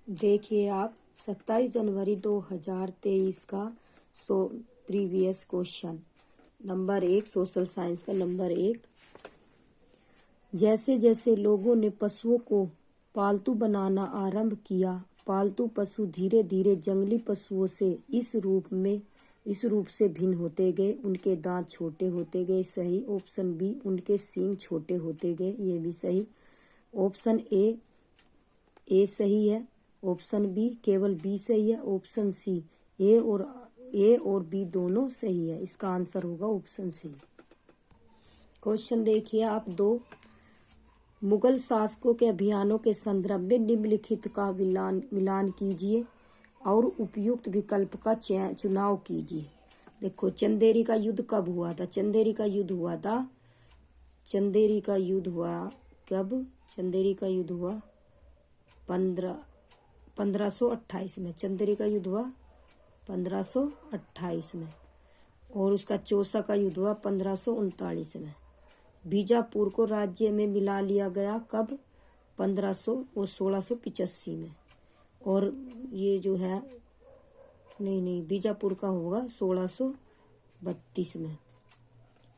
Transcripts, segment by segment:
देखिए आप 27 जनवरी 2023 का previous question number 1 social science का नंबर 1। जैसे जैसे लोगों ने पशुओं को पालतू बनाना आरंभ किया, पालतू पशु धीरे धीरे जंगली पशुओं से इस रूप से भिन्न होते गए। उनके दांत छोटे होते गए। सही। ऑप्शन बी, उनके सींग छोटे होते गए। ये भी सही। ऑप्शन ए सही है। ऑप्शन बी केवल बी सही है। ऑप्शन सी ए और बी दोनों सही है। इसका आंसर होगा ऑप्शन सी। क्वेश्चन देखिए आप 2। मुगल शासकों के अभियानों के संदर्भ में निम्नलिखित का मिलान कीजिए और उपयुक्त विकल्प का चुनाव कीजिए। देखो, चंदेरी का युद्ध कब हुआ था? चंदेरी का युद्ध हुआ कब? चंदेरी का युद्ध हुआ 1528 में। चंदेरी का युद्ध हुआ 1528 में और उसका चौसा का युद्ध हुआ 1539 में। बीजापुर को राज्य में मिला लिया गया कब? 1685 में। और ये जो है नहीं बीजापुर का होगा 1632 में।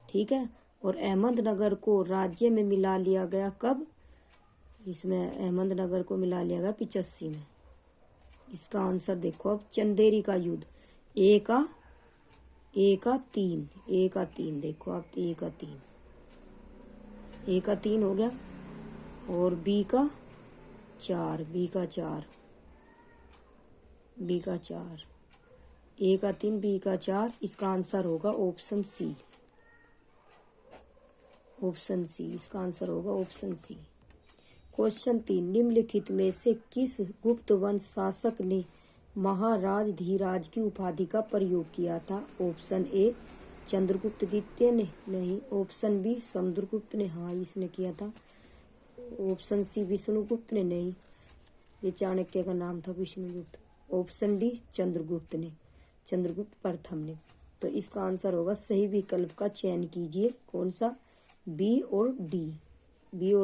ठीक है। और अहमदनगर को राज्य में मिला लिया गया कब? इसमें अहमदनगर को मिला लिया गया 85 में। इसका आंसर देखो अब, चंदेरी का युद्ध ए का 3 देखो आप, ए का 3 हो गया और बी का 4 ए का 3 बी का 4। इसका आंसर होगा ऑप्शन सी। इसका आंसर होगा ऑप्शन सी। क्वेश्चन 3। निम्नलिखित में से किस गुप्त वंश शासक ने महाराज धीराज की उपाधि का प्रयोग किया था? ऑप्शन ए चंद्रगुप्त द्वितीय ने, नहीं। ऑप्शन बी समुद्रगुप्त ने, हाँ इसने किया था। ऑप्शन सी विष्णुगुप्त ने, नहीं, ये चाणक्य का नाम था विष्णुगुप्त। ऑप्शन डी चंद्रगुप्त प्रथम ने। तो इसका आंसर होगा, सही विकल्प का चयन कीजिए। कौन सा? बी और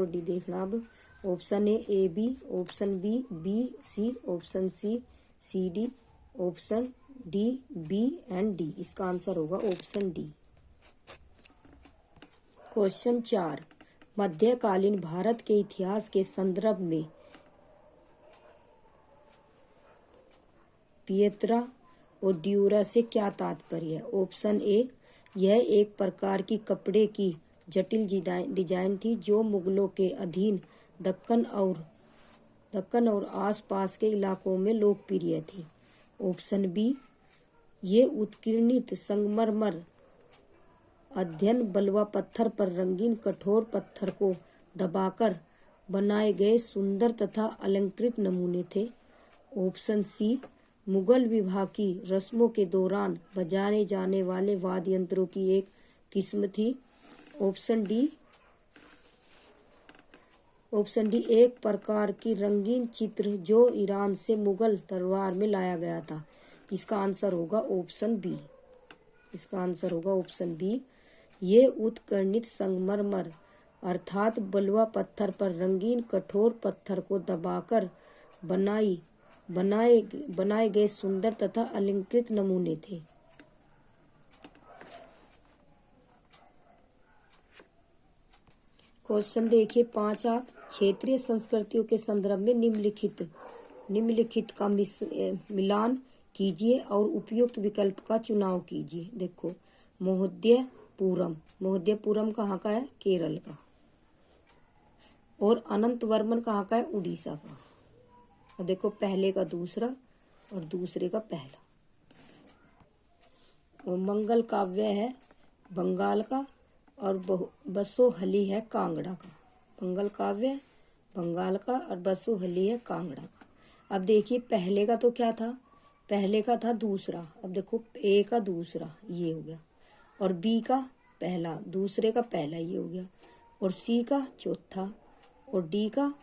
डी देखना अब। Option A B, option B C, option C D, option D B and D. इसका आंसर होगा ऑप्शन डी। क्वेश्चन 4। मध्यकालीन भारत के इतिहास के संदर्भ में पियत्रा और ड्यूरा से क्या तात्पर्य है? ऑप्शन ए, यह एक प्रकार की कपड़े की जटिल डिजाइन थी जो मुगलों के अधीन दक्कन और आसपास के इलाकों में लोकप्रिय थी। ऑप्शन बी, ये उत्कीर्णित संगमरमर अध्ययन बलुआ पत्थर पर रंगीन कठोर पत्थर को दबाकर बनाए गए सुंदर तथा अलंकृत नमूने थे। ऑप्शन सी, मुगल विवाह की रस्मों के दौरान बजाए जाने वाले वाद्य यंत्रों की एक किस्म थी। ऑप्शन डी एक प्रकार की रंगीन चित्र जो ईरान से मुगल दरबार में लाया गया था। इसका आंसर होगा ऑप्शन बी। ये उत्कीर्णित संगमरमर अर्थात बलुआ पत्थर पर रंगीन कठोर पत्थर को दबाकर बनाए गए सुंदर तथा अलंकृत नमूने थे। क्वेश्चन देखिए 5 आप। क्षेत्रीय संस्कृतियों के संदर्भ में निम्नलिखित का मिलान कीजिए और उपयुक्त विकल्प का चुनाव कीजिए। देखो, महोदयपुरम कहाँ का है? केरल का। और अनंतवर्मन कहाँ का है? उड़ीसा का। और देखो, पहले का दूसरा और दूसरे का पहला। और मंगल काव्य है बंगाल का और बसोहली है कांगड़ा का। मंगल काव्य बंगाल का और बसोहली है कांगड़ा का। अब देखिए, पहले का तो क्या था? पहले का था दूसरा। अब देखो, ए का दूसरा ये हो गया और बी का पहला, दूसरे का पहला ये हो गया और सी का चौथा और डी का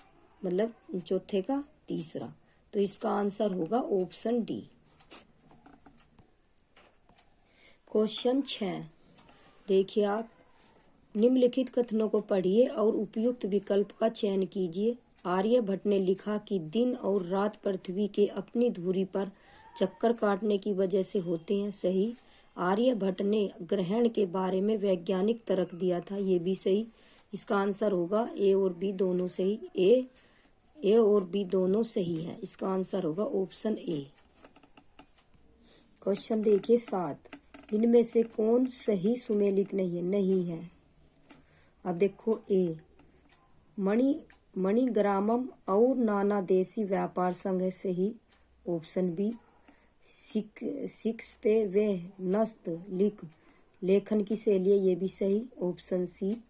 मतलब चौथे का तीसरा। तो इसका आंसर होगा ऑप्शन डी। क्वेश्चन 6 देखिए आप। निम्नलिखित कथनों को पढ़िए और उपयुक्त विकल्प का चयन कीजिए। आर्यभट्ट ने लिखा कि दिन और रात पृथ्वी के अपनी धुरी पर चक्कर काटने की वजह से होते हैं। सही। आर्यभट्ट ने ग्रहण के बारे में वैज्ञानिक तर्क दिया था। ये भी सही। इसका आंसर होगा ए और बी दोनों सही। ए और बी दोनों सही है। इसका आंसर होगा ऑप्शन ए। क्वेश्चन देखिए 7, इनमें से कौन सही सुमेलित नहीं है? नहीं है। अब देखो ए मणिग्रामम और नाना देशी व्यापार संघ है। सही। ऑप्शन बी सिक्सते वे नस्त लेखन की शैली है। ये भी सही। ऑप्शन सी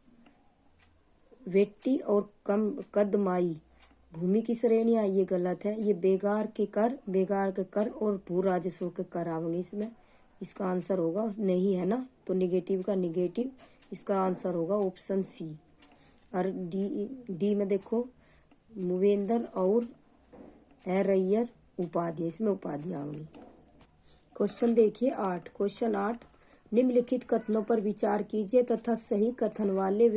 वेट्टी और कदमाई भूमि की श्रेणियां। ये गलत है। ये बेगार के कर और भू राजस्व के कर आवेंगे इसमें। इसका आंसर होगा नहीं है ना, तो निगेटिव का निगेटिव। इसका आंसर होगा ऑप्शन सी। और डी में देखो मुवेंदर और रैयर उपाधि, इसमें उपाधि आएंगी। क्वेश्चन देखिए 8। क्वेश्चन 8, निम्नलिखित कथनों पर विचार कीजिए तथा सही कथन वाले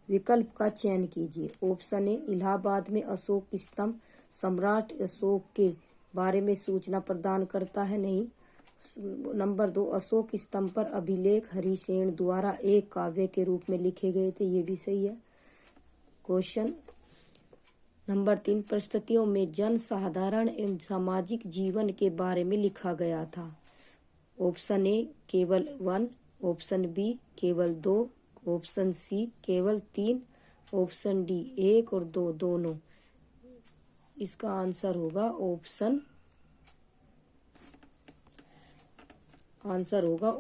विकल्प का चयन कीजिए। ऑप्शन ए इलाहाबाद में अशोक स्तंभ सम्राट अशोक के बारे में सूचना प्रदान करता है। नहीं। नंबर 2 अशोक स्तंभ पर अभिलेख हरिसेन द्वारा एक काव्य के रूप में लिखे गए थे। ये भी सही है। क्वेश्चन नंबर 3 परिस्थितियों में जन साधारण एवं सामाजिक जीवन के बारे में लिखा गया था। ऑप्शन ए केवल 1, ऑप्शन बी केवल 2, ऑप्शन सी केवल 3, ऑप्शन डी 1 और 2 दोनों। इसका आंसर होगा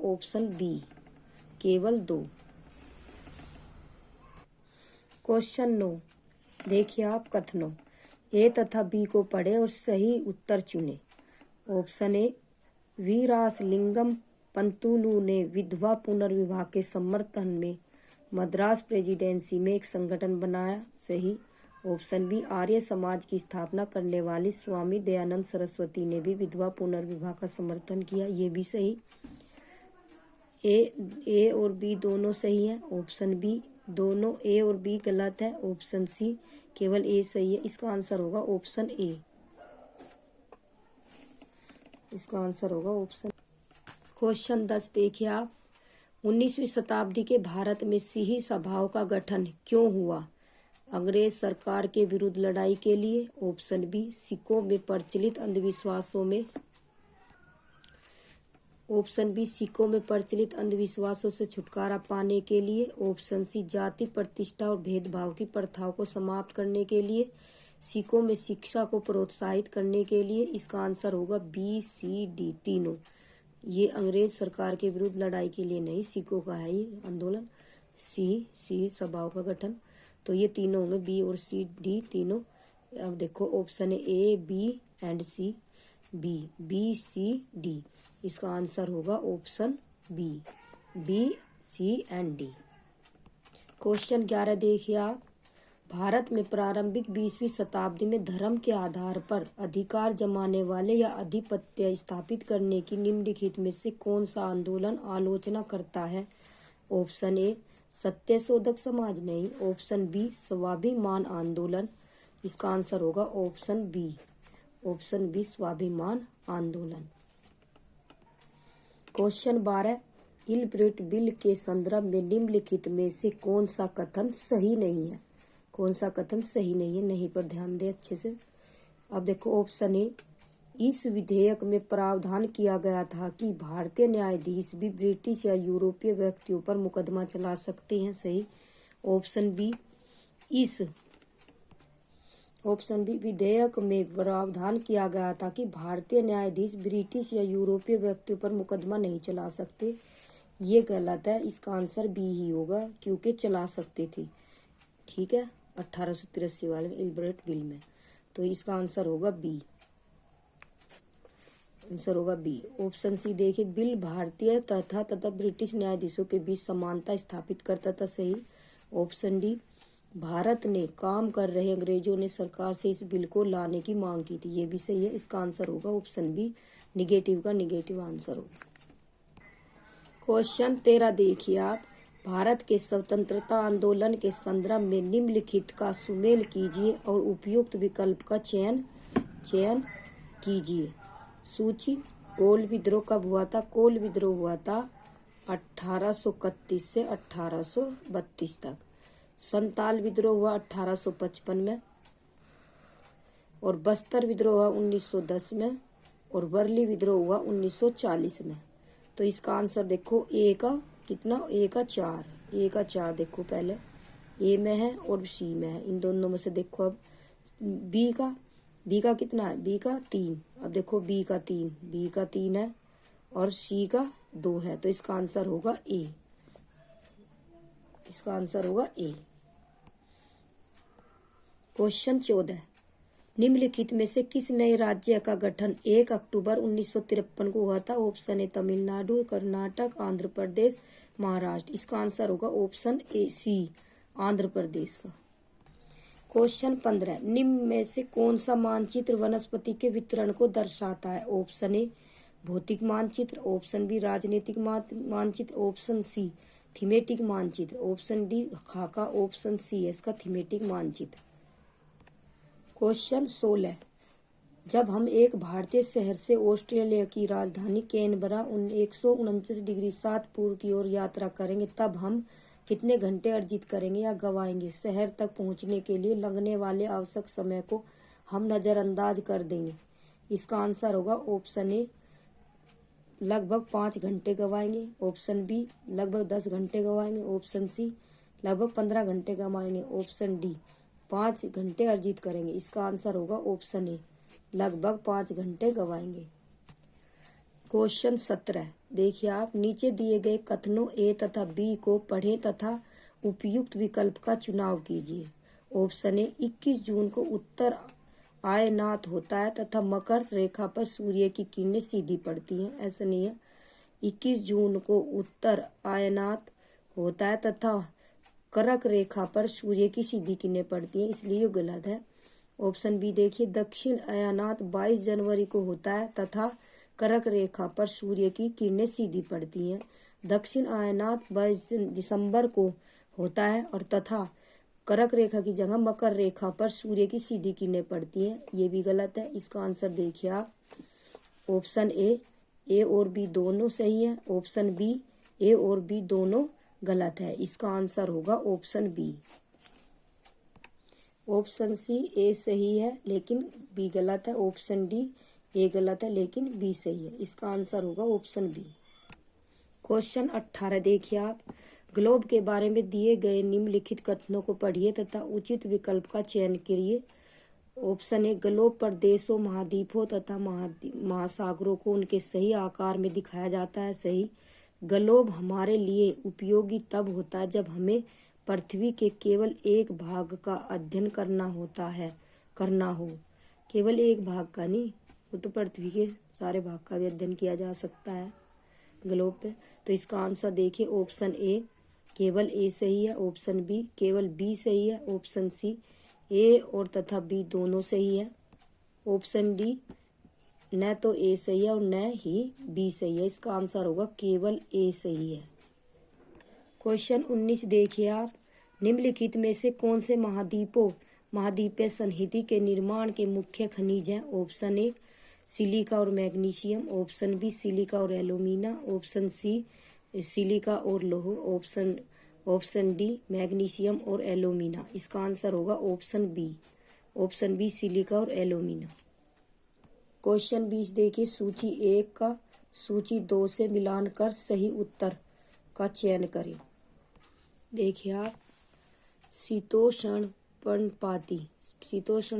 ऑप्शन बी केवल 2। क्वेश्चन 9 देखिए आप कथनों ए तथा बी को पढ़े और सही उत्तर चुने। ऑप्शन ए वीरासलिंगम पंतुलु ने विधवा पुनर्विवाह के समर्थन में मद्रास प्रेसिडेंसी में एक संगठन बनाया। सही। ऑप्शन बी आर्य समाज की स्थापना करने वाली स्वामी दयानंद सरस्वती ने भी विधवा पुनर्विवाह का समर्थन किया। ये भी सही। ए और बी दोनों सही है। ऑप्शन बी दोनों ए और बी गलत है। ऑप्शन सी केवल ए सही है। इसका आंसर होगा ऑप्शन ए। इसका आंसर होगा ऑप्शन। क्वेश्चन 10 देखिए आप, 19वीं शताब्दी के भारत में सिंही सभाओं का गठन क्यों हुआ? अंग्रेज सरकार के विरुद्ध लड़ाई के लिए। ऑप्शन बी सिखों में प्रचलित अंधविश्वासों में। ऑप्शन बी सिखों में प्रचलित अंधविश्वासों से छुटकारा पाने के लिए। ऑप्शन सी जाति प्रतिष्ठा और भेदभाव की प्रथाओं को समाप्त करने के लिए। सिखों में शिक्षा को प्रोत्साहित करने के लिए। इसका आंसर होगा बी सी डी तीनों। ये अंग्रेज सरकार के विरुद्ध लड़ाई के लिए नहीं, सिखों का है ये आंदोलन। सी सभाओं का गठन। तो ये तीनों होंगे बी और सी डी तीनों। अब देखो option A B and C B C D. इसका आंसर होगा option B C and D. Question 11 देखिए आप, भारत में प्रारंभिक 20वीं शताब्दी में धर्म के आधार पर अधिकार जमाने वाले या आधिपत्य स्थापित करने की निम्नलिखित में से कौन सा आंदोलन आलोचना करता है? ऑप्शन ए सत्यशोधक समाज। नहीं। ऑप्शन बी स्वाभिमान आंदोलन। इसका आंसर होगा ऑप्शन बी स्वाभिमान आंदोलन। क्वेश्चन 12 इल्ब्रेट बिल के संदर्भ में निम्नलिखित में से कौन सा कथन सही नहीं है? कौन सा कथन सही नहीं है? नहीं पर ध्यान दे अच्छे से। अब देखो ऑप्शन ए इस विधेयक में प्रावधान किया गया था कि भारतीय न्यायाधीश भी ब्रिटिश या यूरोपीय व्यक्तियों पर मुकदमा चला सकते हैं। सही। ऑप्शन बी विधेयक में प्रावधान किया गया था कि भारतीय न्यायाधीश ब्रिटिश या यूरोपीय व्यक्तियों पर मुकदमा नहीं चला सकते। ये गलत है। इसका आंसर बी ही होगा, क्योंकि चला सकते थे। ठीक है, 1883 वाले इल्ब्रेट बिल में। तो इसका आंसर होगा बी। ऑप्शन सी देखिए, बिल भारतीय तथा ब्रिटिश न्यायाधीशों के बीच समानता स्थापित करता था। सही। ऑप्शन डी भारत ने काम कर रहे अंग्रेजों ने सरकार से इस बिल को लाने की मांग की थी। ये भी सही है। इसका आंसर होगा ऑप्शन बी। निगेटिव का निगेटिव आंसर होगा। क्वेश्चन 13 देखिए आप, भारत के स्वतंत्रता आंदोलन के संदर्भ में निम्नलिखित का सुमेल कीजिए और उपयुक्त विकल्प का चयन कीजिए। सूची। कोल विद्रोह कब हुआ था? कोल विद्रोह हुआ था 1831 से 1832 तक। संताल विद्रोह हुआ 1855 में और बस्तर विद्रोह हुआ 1910 में और वर्ली विद्रोह हुआ 1940 में। तो इसका आंसर देखो ए का कितना? ए का 4। ए का 4 देखो, पहले ए में है और सी में है, इन दोनों में से देखो। अब बी का कितना है? बी का 3। अब देखो बी का 3 है और सी का 2 है, तो इसका आंसर होगा ए। इसका आंसर होगा ए। क्वेश्चन 14, निम्नलिखित में से किस नए राज्य का गठन 1 अक्टूबर 1953 को हुआ था? Option A Tamil Nadu, Karnataka, Andhra Pradesh, Maharashtra. इसका आंसर होगा ऑप्शन ए सी, आंध्र प्रदेश का। क्वेश्चन 15, निम्न में से कौन सा मानचित्र वनस्पति के वितरण को दर्शाता है? ऑप्शन ए भौतिक मानचित्र, ऑप्शन बी राजनीतिक मानचित्र, ऑप्शन सी थीमेटिक मानचित्र, ऑप्शन डी खाका, ऑप्शन सी इसका थीमेटिक मानचित्र। क्वेश्चन 16, जब हम एक भारतीय शहर से ऑस्ट्रेलिया की राजधानी कैनबरा 149 डिग्री 7 पूर्व की ओर यात्रा करेंगे तब हम कितने घंटे अर्जित करेंगे या गवाएंगे? शहर तक पहुंचने के लिए लगने वाले आवश्यक समय को हम नजरअंदाज कर देंगे। इसका आंसर होगा ऑप्शन ए लगभग 5 घंटे गवाएंगे, ऑप्शन बी लगभग 10 घंटे गवाएंगे, ऑप्शन सी लगभग 15 घंटे गवाएंगे, ऑप्शन डी 5 घंटे अर्जित करेंगे। इसका आंसर होगा ऑप्शन ए लगभग 5 घंटे गवाएंगे। क्वेश्चन 17, देखिए आप नीचे दिए गए कथनों ए तथा बी को पढ़ें तथा उपयुक्त विकल्प का चुनाव कीजिए। ऑप्शन ए 21 जून को उत्तर आयनात होता है तथा मकर रेखा पर सूर्य की किरणें सीधी पड़ती हैं। ऐसा नहीं है, 21 जून को उत्तर आयनात होता है तथा कर्क रेखा पर सूर्य की सीधी किरणें पड़ती हैं, इसलिए ये गलत है। ऑप्शन बी देखिए, दक्षिण अयानात 22 जनवरी को होता है तथा कर्क रेखा पर सूर्य की किरणें सीधी पड़ती हैं। दक्षिण अयानात 22 दिसंबर को होता है और तथा कर्क रेखा की जगह मकर रेखा पर सूर्य की सीधी किरणें पड़ती हैं, ये भी गलत है। इसका आंसर देखिए आप, ऑप्शन ए और बी दोनों सही है, ऑप्शन बी ए और बी दोनों गलत है। इसका आंसर होगा ऑप्शन बी। ऑप्शन सी ए सही है लेकिन बी गलत है, ऑप्शन डी ए गलत है लेकिन बी सही है। इसका आंसर होगा ऑप्शन बी। क्वेश्चन 18 देखिए आप, ग्लोब के बारे में दिए गए निम्नलिखित कथनों को पढ़िए तथा उचित विकल्प का चयन करिए। ऑप्शन ए ग्लोब पर देशों, महाद्वीपों तथा महासागरों को उनके सही आकार में दिखाया जाता है। सही। ग्लोब हमारे लिए उपयोगी तब होता है जब हमें पृथ्वी के केवल एक भाग का अध्ययन करना हो। केवल एक भाग का नहीं, वो तो पृथ्वी के सारे भाग का भी अध्ययन किया जा सकता है ग्लोब पे। तो इसका आंसर देखिए, ऑप्शन ए केवल ए सही है, ऑप्शन बी केवल बी सही है, ऑप्शन सी ए और तथा बी दोनों सही है, ऑप्शन डी न तो ए सही है और न ही बी सही है। इसका आंसर होगा केवल ए सही है। क्वेश्चन 19 देखिए आप, निम्नलिखित में से कौन से महाद्वीपीय संहति के निर्माण के मुख्य खनिज हैं? ऑप्शन ए सिलिका और मैग्नीशियम, ऑप्शन बी सिलिका और एल्यूमिना, ऑप्शन सी सिलिका और लौह, ऑप्शन डी मैग्नीशियम और एल्यूमिना। इसका आंसर होगा ऑप्शन बी सिलिका और एल्यूमिना। क्वेश्चन 20 देखिए, सूची 1 का सूची 2 से मिलान कर सही उत्तर का चयन करें। देखिए आप, शीतोष्ण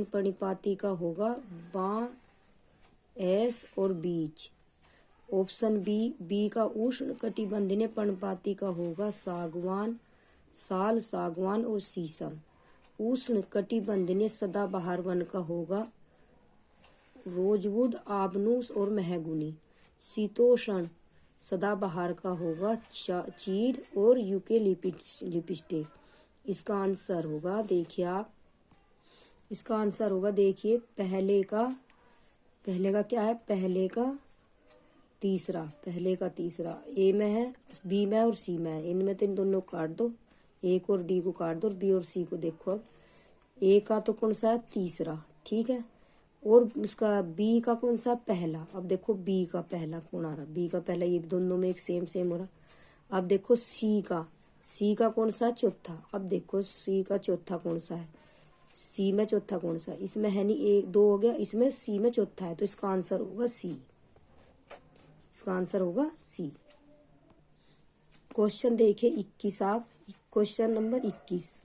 पर्णपाती का होगा बाँ, एस और बीज। ऑप्शन बी का उष्ण कटिबंधीय पर्णपाती का होगा सागवान, साल, सागवान और शीशम। उष्ण कटिबंधीय सदाबहार वन का होगा रोजवुड, आबनूस और मेहगनी। शीतोष्ण सदाबहार का होगा चीड़ और यूकेलिप्टिस। इसका आंसर होगा देखिए आप, इसका आंसर होगा देखिए पहले का क्या है? पहले का तीसरा, पहले का तीसरा ए में है, बी में और सी में है। इनमें तो इन दोनों को काट दो, ए को और डी को काट दो और बी और सी को देखो। अब ए का तो कौन सा है, तीसरा, ठीक है, और उसका बी का कौन सा, पहला। अब देखो बी का पहला कौन आ रहा, बी का पहला, ये दोनों में एक सेम सेम हो रहा। अब देखो सी का कौन सा, चौथा। अब देखो सी का चौथा कौन सा है, सी में चौथा कौन सा है, इसमें है नहीं, एक दो हो गया, इसमें सी में चौथा है, तो इसका आंसर होगा सी, इसका आंसर होगा सी। क्वेश्चन देखिए 21 आप, क्वेश्चन नंबर 21,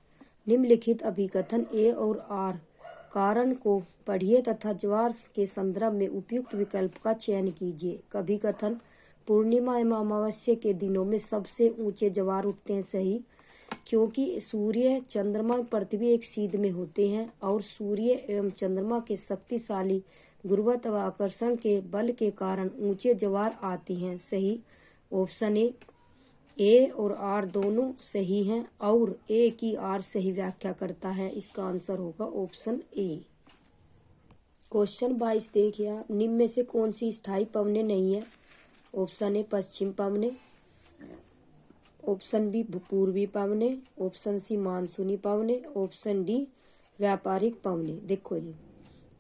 निम्नलिखित अभिकथन ए और आर कारण को पढ़िए तथा ज्वार के संदर्भ में उपयुक्त विकल्प का चयन कीजिए। अभिकथन, पूर्णिमा एवं अमावस्या के दिनों में सबसे ऊंचे ज्वार उठते हैं, सही, क्योंकि सूर्य, चंद्रमा, पृथ्वी एक सीध में होते हैं और सूर्य एवं चंद्रमा के शक्तिशाली गुरुत्वाकर्षण के बल के कारण ऊंचे ज्वार आते हैं, सही। ऑप्शन ए और आर दोनों सही हैं और ए की आर सही व्याख्या करता है, इसका आंसर होगा ऑप्शन ए। क्वेश्चन 22 देखिए, निम्न में से कौन सी स्थायी पवनें नहीं है। ऑप्शन ए पश्चिम पवनें, ऑप्शन बी पूर्वी पवनें, ऑप्शन सी मानसूनी पवनें, ऑप्शन डी व्यापारिक पवनें। देखो जी,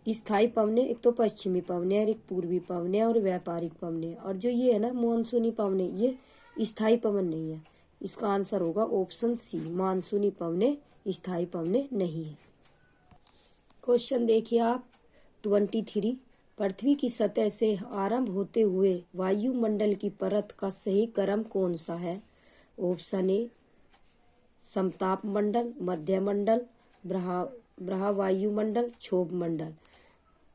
स्थायी पवनें एक तो पश्चिमी पवनें और एक पूर्वी पवनें और व्यापारिक पवनें, और जो ये है ना मानसूनी पवनें, ये स्थायी पवन नहीं है, इसका आंसर होगा ऑप्शन सी, मानसूनी पवनें स्थायी पवनें नहीं है। क्वेश्चन देखिए आप 23, पृथ्वी की सतह से आरंभ होते हुए वायुमंडल की परत का सही क्रम कौन सा है। ऑप्शन ए समताप मंडल, मध्य मंडल, ब्रहा वायुमंडल, क्षोभ मंडल।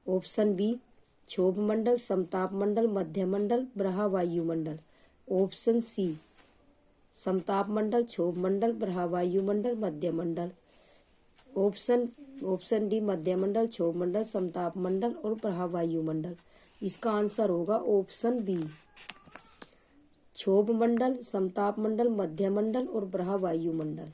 ऑप्शन बी क्षोभ मंडल, समताप मंडल, मध्य मंडल, ब्रहा वायुमंडल। ऑप्शन सी समताप मंडल, क्षोभ मंडल, ब्रहा वायुमंडल, मध्य मंडल। ऑप्शन डी मध्य मंडल, क्षोभ मंडल, समताप मंडल और ब्रहा वायुमंडल। इसका आंसर होगा ऑप्शन बी, क्षोभ मंडल, समताप मंडल, मध्य मंडल और ब्रहा वायुमंडल।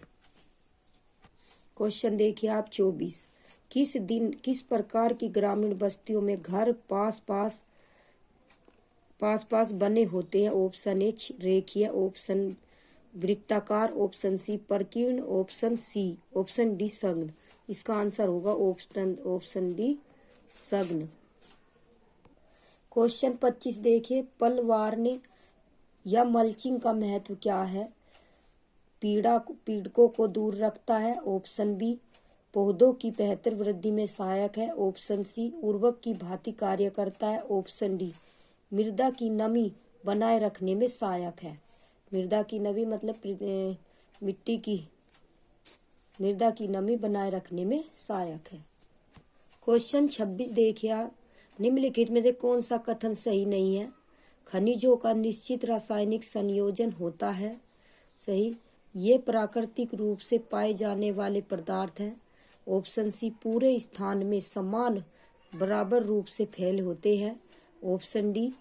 क्वेश्चन देखिए आप 24, किस प्रकार की ग्रामीण बस्तियों में घर पास पास बने होते हैं। ऑप्शन ए रेखीय, ऑप्शन वृत्ताकार, ऑप्शन सी प्रकीर्ण, ऑप्शन डी सघन। इसका आंसर होगा ऑप्शन डी सघन। क्वेश्चन 25 देखिए, पलवारने या मल्चिंग का महत्व क्या है। पीड़कों को दूर रखता है। ऑप्शन बी पौधों की बेहतर वृद्धि में सहायक है। ऑप्शन सी उर्वरक की भांति कार्य करता है। ऑप्शन डी मृदा की नमी बनाए रखने में सहायक है। मृदा की नमी मतलब मृदा की नमी बनाए रखने में सहायक है। क्वेश्चन 26 देखिए आप, निम्नलिखित में से कौन सा कथन सही नहीं है। खनिजों का निश्चित रासायनिक संयोजन होता है, सही, ये प्राकृतिक रूप से पाए जाने वाले पदार्थ हैं। ऑप्शन सी पूरे स्थान में समान बराबर रूप से फैले होते हैं। ऑप्शन डी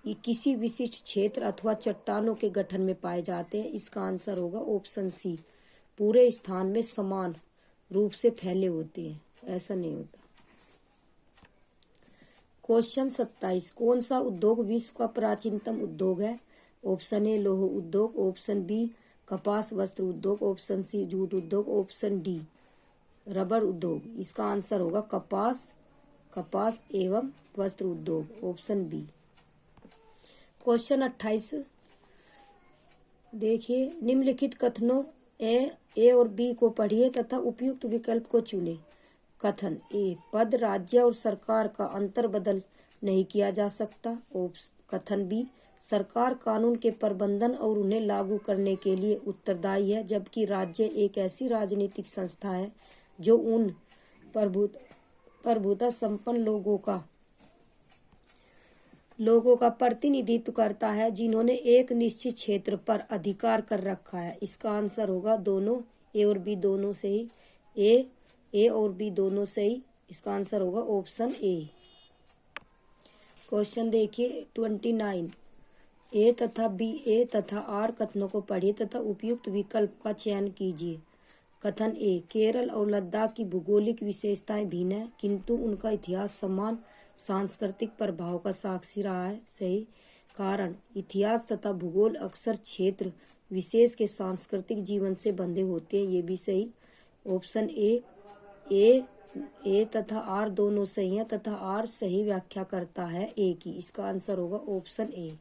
ये किसी विशिष्ट क्षेत्र अथवा चट्टानों के गठन में पाए जाते हैं। इसका आंसर होगा ऑप्शन सी, पूरे स्थान में समान रूप से फैले होते हैं, ऐसा नहीं होता। क्वेश्चन 27, कौन सा उद्योग विश्व का प्राचीनतम उद्योग है। ऑप्शन ए लौह उद्योग, ऑप्शन बी कपास वस्त्र उद्योग, ऑप्शन सी जूट उद्योग, ऑप्शन डी रबर उद्योग। इसका आंसर होगा कपास एवं वस्त्र उद्योग, ऑप्शन बी। क्वेश्चन 28 देखिए, निम्नलिखित कथनों ए और बी को पढ़िए तथा उपयुक्त विकल्प को चुने। कथन ए, पद, राज्य और सरकार का अंतर बदल नहीं किया जा सकता। कथन बी, सरकार कानून के प्रबंधन और उन्हें लागू करने के लिए उत्तरदायी है, जबकि राज्य एक ऐसी राजनीतिक संस्था है जो उन प्रभुता संपन्न लोगों का प्रतिनिधित्व करता है जिन्होंने एक निश्चित क्षेत्र पर अधिकार कर रखा है। इसका आंसर होगा दोनों, ए और बी दोनों सही, ए और बी दोनों सही। इसका आंसर होगा ऑप्शन ए। क्वेश्चन देखिए 29, ए तथा आर कथनों को पढ़िए तथा उपयुक्त विकल्प का चयन कीजिए। कथन ए, केरल और लद्दाख की भौगोलिक विशेषताएं भिन्न है किंतु उनका इतिहास समान सांस्कृतिक प्रभाव का साक्षी रहा है, सही। कारण इतिहास तथा भूगोल अक्सर क्षेत्र विशेष के सांस्कृतिक जीवन से बंधे होते हैं, ये भी सही। ऑप्शन ए तथा आर दोनों सही हैं तथा आर सही व्याख्या करता है ए की। इसका आंसर होगा ऑप्शन ए।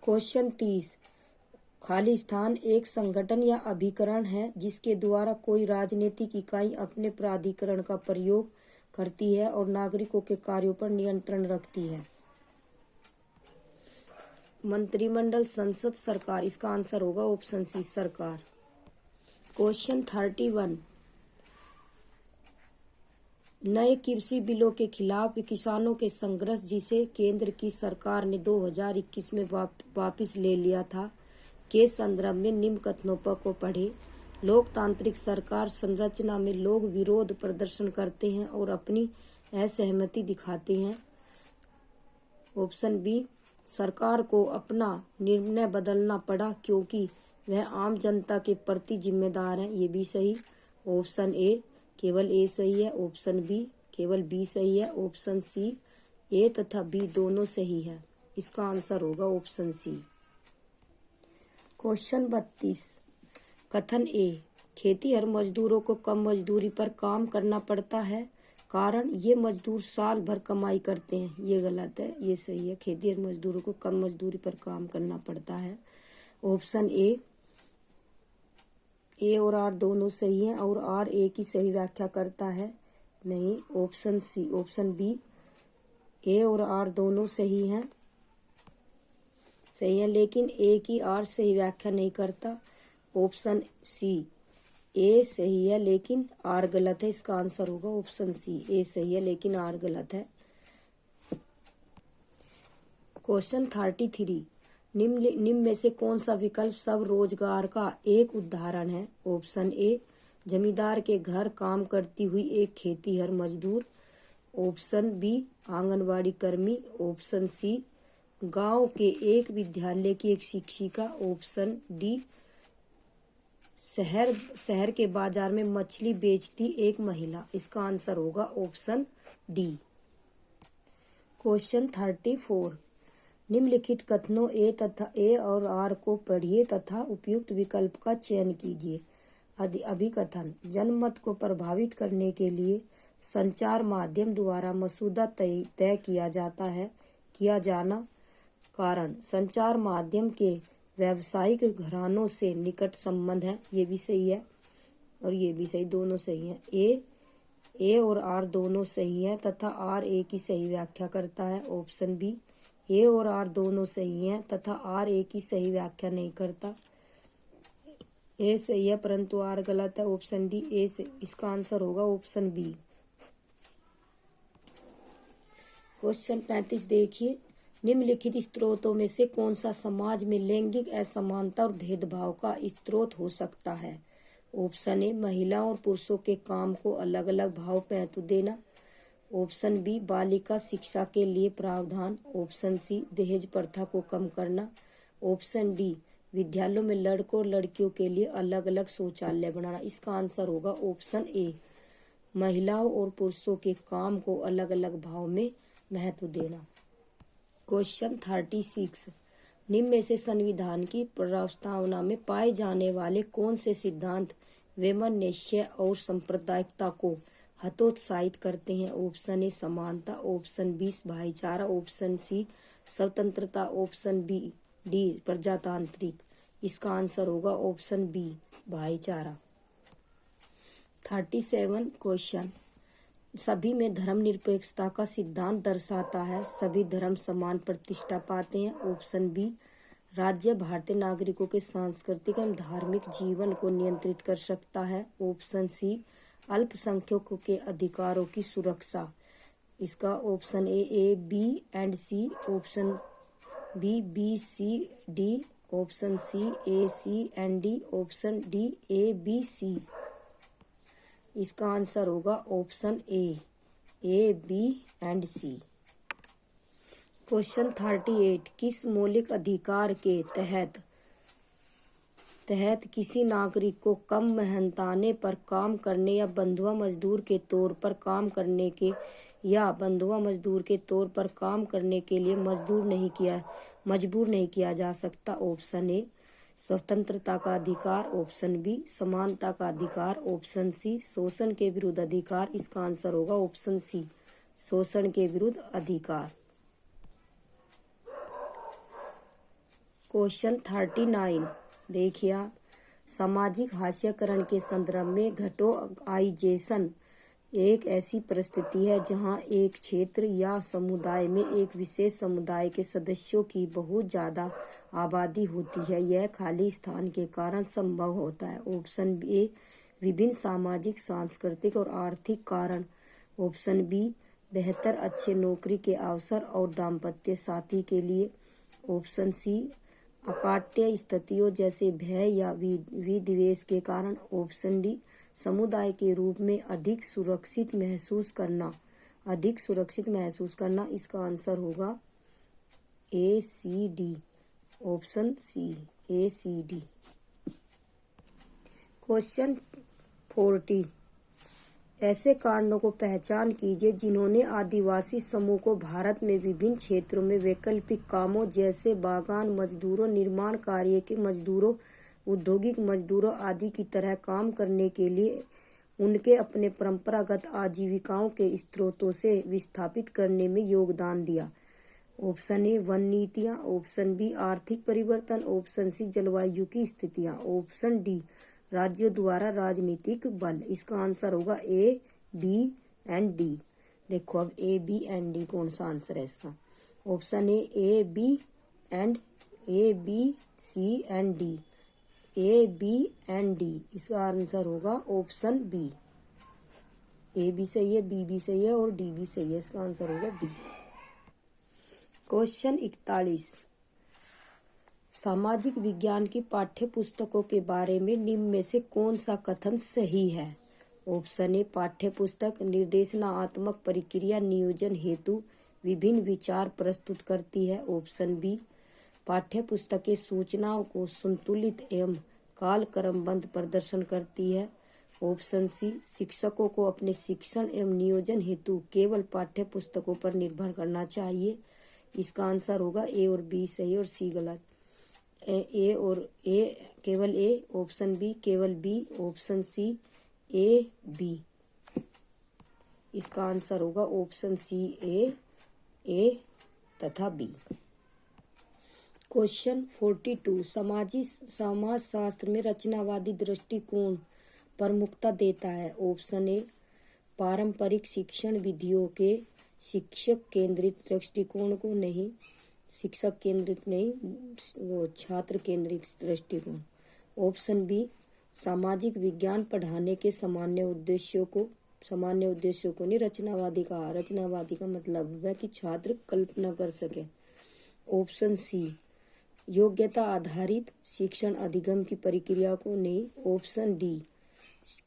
क्वेश्चन 30, खाली स्थान एक संगठन या अभिकरण है जिसके द्वारा कोई राजनीतिक इकाई अपने प्राधिकरण का प्रयोग करती है और नागरिकों के कार्यों पर नियंत्रण रखती है। मंत्रिमंडल, संसद, सरकार। इसका आंसर होगा ऑप्शन सी, सरकार। क्वेश्चन 31, नए कृषि बिलों के खिलाफ किसानों के संघर्ष जिसे केंद्र की सरकार ने 2021 में वापस ले लिया था के संदर्भ में निम्न कथनों को पढ़े। लोकतांत्रिक सरकार संरचना में लोग विरोध प्रदर्शन करते हैं और अपनी असहमति दिखाते हैं। ऑप्शन बी, सरकार को अपना निर्णय बदलना पड़ा क्योंकि वह आम जनता के प्रति जिम्मेदार है, ये भी सही। ऑप्शन ए, केवल ए सही है। ऑप्शन बी, केवल बी सही है। ऑप्शन सी, ए तथा बी दोनों सही है। इसका आंसर होगा ऑप्शन सी। क्वेश्चन 32, कथन ए, खेतीहर मजदूरों को कम मजदूरी पर काम करना पड़ता है कारण ये मजदूर साल भर कमाई करते हैं, ये गलत है, ये सही है। खेतीहर मजदूरों को कम मजदूरी पर काम करना पड़ता है। ऑप्शन ए और आर दोनों सही हैं और आर ए की सही व्याख्या करता है, नहीं। ऑप्शन सी, ऑप्शन बी, ए और आर दोनों सही हैं, सही है, लेकिन ए की आर सही व्याख्या नहीं करता। ऑप्शन सी, ए सही है लेकिन आर गलत है। इसका आंसर होगा ऑप्शन सी, ए सही है लेकिन आर गलत है। क्वेश्चन 33, निम्न में से कौन सा विकल्प सब रोजगार का एक उदाहरण है? ऑप्शन ए, जमींदार के घर काम करती हुई एक खेतीहर मजदूर। ऑप्शन बी, आंगनवाड़ी कर्मी। ऑप्शन सी, गांव के एक विद्यालय की एक शिक्षिका। ऑप्शन डी, शहर के बाजार में मछली बेचती एक महिला। इसका आंसर होगा ऑप्शन डी। क्वेश्चन 34, निम्नलिखित कथनों ए और आर को पढ़िए तथा उपयुक्त विकल्प का चयन कीजिए। अभिकथन, जनमत को प्रभावित करने के लिए संचार माध्यम द्वारा मसौदा तय किया जाना कारण संचार माध्यम के व्यावसायिक घरानों से निकट संबंध है, ये भी सही है और ये भी सही, दोनों सही हैं। ए और आर दोनों सही हैं तथा आर ए की सही व्याख्या करता है। ऑप्शन बी, ए और आर दोनों सही हैं तथा आर ए की सही व्याख्या नहीं करता। ए सही है परंतु आर गलत है। ऑप्शन डी, ए से। इसका आंसर होगा ऑप्शन बी। क्वेश्चन 35 देखिए, निम्नलिखित स्रोतों में से कौन सा समाज में लैंगिक असमानता और भेदभाव का स्रोत हो सकता है? ऑप्शन ए, महिलाओं और पुरुषों के काम को अलग अलग भाव महत्व देना। ऑप्शन बी, बालिका शिक्षा के लिए प्रावधान। ऑप्शन सी, दहेज प्रथा को कम करना। ऑप्शन डी, विद्यालयों में लड़कों और लड़कियों के लिए अलग अलग शौचालय बनाना। इसका आंसर होगा ऑप्शन ए, महिलाओं और पुरुषों के काम को अलग अलग भाव में महत्व देना। क्वेश्चन 36, निम्न में से संविधान की प्रस्तावना में पाए जाने वाले कौन से सिद्धांत वैमनस्य और सांप्रदायिकता को हतोत्साहित करते हैं? ऑप्शन ए, समानता। ऑप्शन बी, भाईचारा। ऑप्शन सी, स्वतंत्रता। ऑप्शन डी, प्रजातांत्रिक। इसका आंसर होगा ऑप्शन बी, भाईचारा। 37 क्वेश्चन, सभी में धर्मनिरपेक्षता का सिद्धांत दर्शाता है, सभी धर्म समान प्रतिष्ठा पाते हैं। ऑप्शन बी, राज्य भारतीय नागरिकों के सांस्कृतिक एवं धार्मिक जीवन को नियंत्रित कर सकता है। ऑप्शन सी, अल्पसंख्यकों के अधिकारों की सुरक्षा। इसका option A, B and C. Option B, C, D. Option C, A, C and D. Option D, A, B, C. इसका आंसर होगा option A, B and C. Question 38, किस मौलिक अधिकार के तहत किसी नागरिक को कम मेहनताने पर काम करने या बंधुआ मजदूर के तौर पर काम करने के या बंधुआ मजदूर के तौर पर काम करने के लिए मजबूर नहीं किया जा सकता। ऑप्शन ए स्वतंत्रता का अधिकार, ऑप्शन बी समानता का अधिकार, ऑप्शन सी शोषण के विरुद्ध अधिकार। इसका आंसर होगा ऑप्शन सी शोषण के विरुद्ध अधिकार। क्वेश्चन 39 देखिए, सामाजिक हास्यकरण के संदर्भ में घटोआइजेशन एक ऐसी परिस्थिति है जहां एक क्षेत्र या समुदाय में एक विशेष समुदाय के सदस्यों की बहुत ज्यादा आबादी होती है। यह खाली स्थान के कारण संभव होता है। ऑप्शन ए विभिन्न सामाजिक, सांस्कृतिक और आर्थिक कारण, ऑप्शन बी बेहतर अच्छे नौकरी के अवसर और दाम्पत्य साथी के लिए, ऑप्शन सी अकाट्य स्थितियों जैसे भय या विद्वेष के कारण, ऑप्शन डी समुदाय के रूप में अधिक सुरक्षित महसूस करना। इसका आंसर होगा ए सी D, option C A C D. Question 40 ऐसे कारणों को पहचान कीजिए जिन्होंने आदिवासी समूह को भारत में विभिन्न क्षेत्रों में वैकल्पिक कामों जैसे बागान मजदूरों, निर्माण कार्य के मजदूरों, औद्योगिक मजदूरों आदि की तरह काम करने के लिए उनके अपने परंपरागत आजीविकाओं के स्रोतों से विस्थापित करने में योगदान दिया। ऑप्शन ए वन नीतियां, ऑप्शन बी आर्थिक परिवर्तन, ऑप्शन सी जलवायु की स्थितियां, ऑप्शन डी राज्यों द्वारा राजनीतिक बल। इसका आंसर होगा ए बी एंड डी। देखो अब ए बी एंड डी कौन सा आंसर है इसका। Option A B C and D, A B and D. इसका आंसर होगा ऑप्शन बी। ए भी सही है, बी भी सही है और डी भी सही है। इसका आंसर होगा बी। क्वेश्चन 41 सामाजिक विज्ञान की पाठ्य पुस्तकों के बारे में निम्न में से कौन सा कथन सही है। ऑप्शन ए पाठ्य पुस्तक निर्देशनात्मक प्रक्रिया नियोजन हेतु विभिन्न विचार प्रस्तुत करती है। ऑप्शन बी पाठ्य पुस्तकें सूचनाओं को संतुलित एवं कालक्रमबद्ध प्रदर्शन करती है। ऑप्शन सी शिक्षकों को अपने शिक्षण एवं नियोजन हेतु केवल पाठ्य पुस्तकों पर निर्भर करना चाहिए। इसका आंसर होगा ए और बी सही और सी गलत। केवल ए, ऑप्शन बी केवल B, option C A B. इसका आंसर होगा ऑप्शन सी ए तथा बी। क्वेश्चन 42 समाजशास्त्र में रचनावादी दृष्टिकोण प्रमुखता देता है। ऑप्शन ए पारंपरिक शिक्षण विधियों के शिक्षक केंद्रित दृष्टिकोण को नहीं, शिक्षक केंद्रित नहीं, वो छात्र केंद्रित दृष्टिकोण। ऑप्शन बी सामाजिक विज्ञान पढ़ाने के सामान्य उद्देश्यों को नहीं रचनावादी कहा। रचनावादी का मतलब है कि छात्र कल्पना कर सके। ऑप्शन सी योग्यता आधारित शिक्षण अधिगम की प्रक्रिया को नहीं। ऑप्शन डी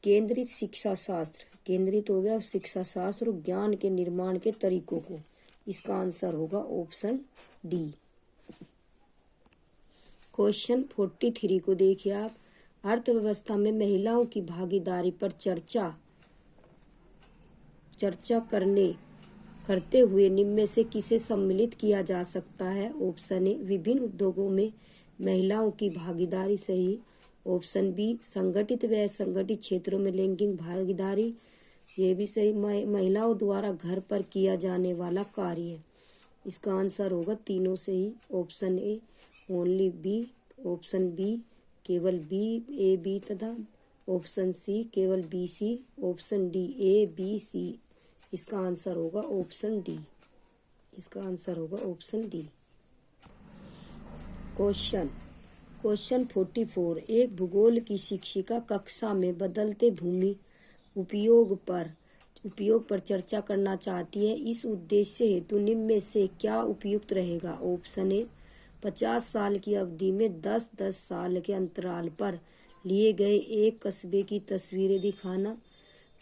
केंद्रित शिक्षा शास्त्र, केंद्रित हो गया शिक्षा शास्त्र और ज्ञान के निर्माण के तरीकों को। इसका आंसर होगा ऑप्शन डी। क्वेश्चन 43 को देखिए आप। अर्थव्यवस्था में महिलाओं की भागीदारी पर चर्चा करते हुए निम्न में से किसे सम्मिलित किया जा सकता है। ऑप्शन ए विभिन्न उद्योगों में महिलाओं की भागीदारी सही। ऑप्शन बी संगठित व असंगठित क्षेत्रों में लैंगिक भागीदारी, ये भी सही। महिलाओं द्वारा घर पर किया जाने वाला कार्य। इसका आंसर होगा तीनों सही। Option A only B, option B केवल बी ए बी तथा ऑप्शन सी केवल B C, option D A B C. इसका आंसर होगा ऑप्शन डी। इसका आंसर होगा ऑप्शन डी। क्वेश्चन 44 एक भूगोल की शिक्षिका कक्षा में बदलते भूमि उपयोग पर चर्चा करना चाहती है। इस उद्देश्य हेतु निम्न में से क्या उपयुक्त रहेगा। ऑप्शन ए 50 साल की अवधि में 10-10 साल के अंतराल पर लिए गए एक कस्बे की तस्वीरें दिखाना।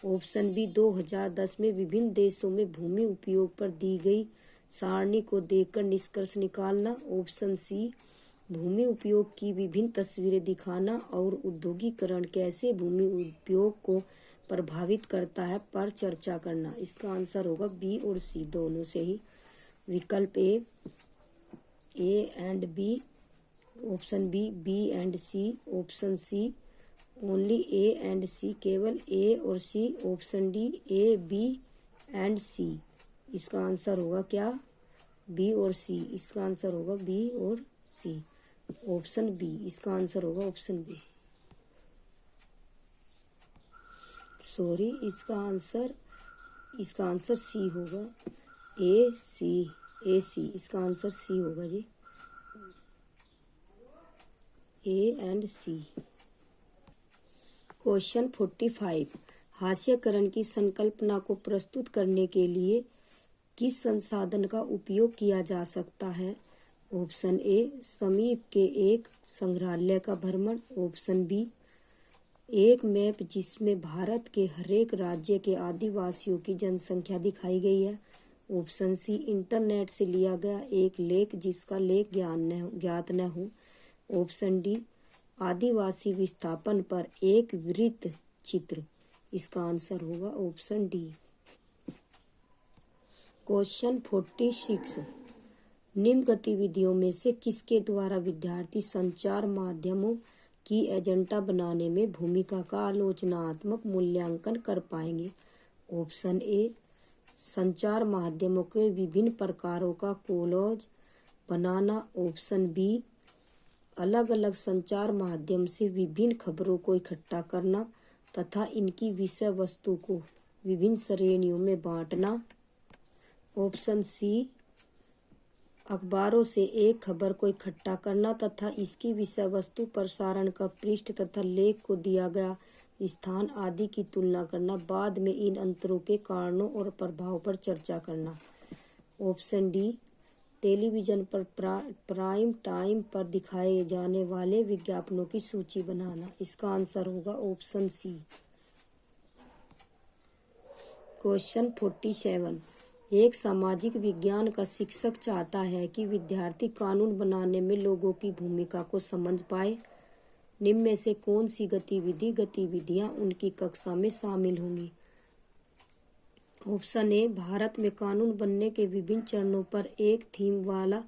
ऑप्शन बी 2010 में विभिन्न देशों में भूमि उपयोग पर दी गई सारणी को देखकर निष्कर्ष निकालना। ऑप्शन सी भूमि उपयोग की विभिन्न तस्वीरें दिखाना और औद्योगिकरण कैसे भूमि उपयोग को प्रभावित करता है पर चर्चा करना। इसका आंसर होगा बी और सी दोनों से ही। विकल्प A and B, option B and C, option C only A and C, केवल ए और C, option D A B and C. इसका आंसर होगा क्या? बी और सी। इसका आंसर होगा बी और सी, ऑप्शन बी। इसका आंसर होगा ऑप्शन बी। सॉरी, इसका आंसर सी होगा, ए सी। इसका आंसर सी होगा जी, ए एंड सी। क्वेश्चन 45, हास्यकरण की संकल्पना को प्रस्तुत करने के लिए किस संसाधन का उपयोग किया जा सकता है? ऑप्शन ए समीप के एक संग्रहालय का भ्रमण, ऑप्शन बी एक मैप जिसमें भारत के हरेक राज्य के आदिवासियों की जनसंख्या दिखाई गई है, ऑप्शन सी इंटरनेट से लिया गया एक लेख जिसका लेख ज्ञात न हो, ऑप्शन डी आदिवासी विस्थापन पर एक वृत्त चित्र। इसका आंसर होगा ऑप्शन डी। क्वेश्चन 46, निम्न गतिविधियों में से किसके द्वारा विद्यार्थी संचार माध्यमों की एजेंडा बनाने में भूमिका का आलोचनात्मक मूल्यांकन कर पाएंगे? ऑप्शन ए संचार माध्यमों के विभिन्न प्रकारों का कोलाज बनाना, ऑप्शन बी अलग अलग संचार माध्यम से विभिन्न खबरों को इकट्ठा करना तथा इनकी विषय वस्तु को विभिन्न श्रेणियों में बांटना, ऑप्शन सी अखबारों से एक खबर को इकट्ठा करना तथा इसकी विषय वस्तु, प्रसारण का पृष्ठ तथा लेख को दिया गया स्थान आदि की तुलना करना, बाद में इन अंतरों के कारणों और प्रभाव पर चर्चा करना, ऑप्शन डी टेलीविजन पर प्राइम टाइम पर दिखाए जाने वाले विज्ञापनों की सूची बनाना। इसका आंसर होगा ऑप्शन सी। क्वेश्चन 47, एक सामाजिक विज्ञान का शिक्षक चाहता है कि विद्यार्थी कानून बनाने में लोगों की भूमिका को समझ पाए। निम्न में से कौन सी गतिविधियां उनकी कक्षा में शामिल होंगी? ऑप्शन ए भारत में कानून बनने के विभिन्न चरणों पर एक थीम वाला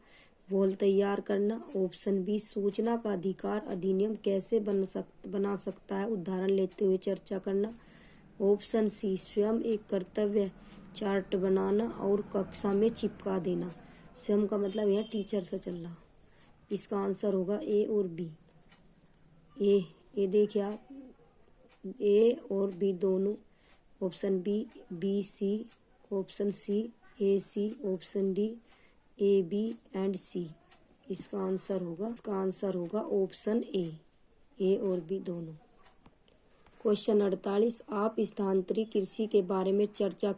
वॉल तैयार करना, ऑप्शन बी सूचना का अधिकार अधिनियम कैसे बना सकता है उदाहरण लेते हुए चर्चा करना, ऑप्शन सी स्वयं एक कर्तव्य चार्ट बनाना और कक्षा में चिपका देना। स्वयं का मतलब यह टीचर से चलना। इसका आंसर होगा ए और बी। ए देखिए आप, ए और बी दोनों, option B C, option C A C, option D A B and C. इसका आंसर होगा ऑप्शन ए और बी दोनों। क्वेश्चन 48, आप स्थानांतरित कृषि के बारे में चर्चा